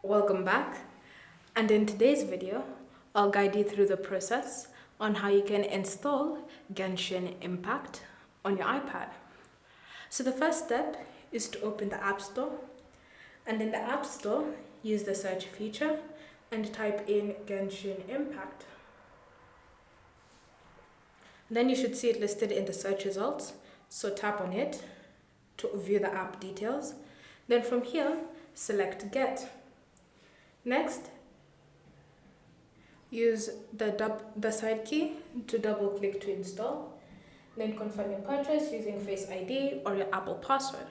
Welcome back, and in today's video I'll guide you through the process on how you can install Genshin Impact on your iPad. So the first step is to open the App Store, and in the App Store use the search feature and type in Genshin Impact. Then you should see it listed in the search results, so tap on it to view the app details. Then from here select Get. Next, use the side key to double click to install. Then confirm your purchase using Face ID or your Apple password.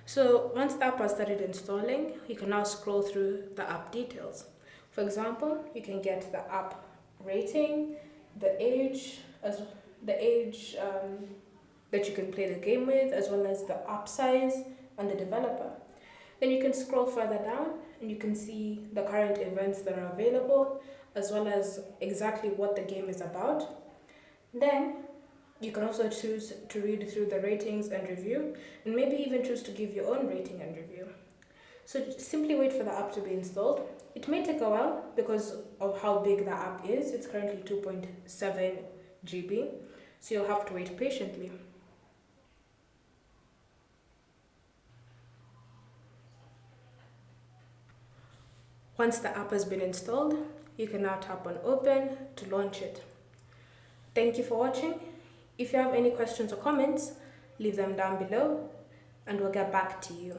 So once the app has started installing, you can now scroll through the app details. For example, you can get the app rating, the age that you can play the game with, as well as the app size and the developer. Then you can scroll further down and you can see the current events that are available, as well as exactly what the game is about. Then you can also choose to read through the ratings and review, and maybe even choose to give your own rating and review. So simply wait for the app to be installed. It may take a while because of how big the app is. It's currently 2.7 GB, so you'll have to wait patiently. Once the app has been installed, you can now tap on Open to launch it. Thank you for watching. If you have any questions or comments, leave them down below and we'll get back to you.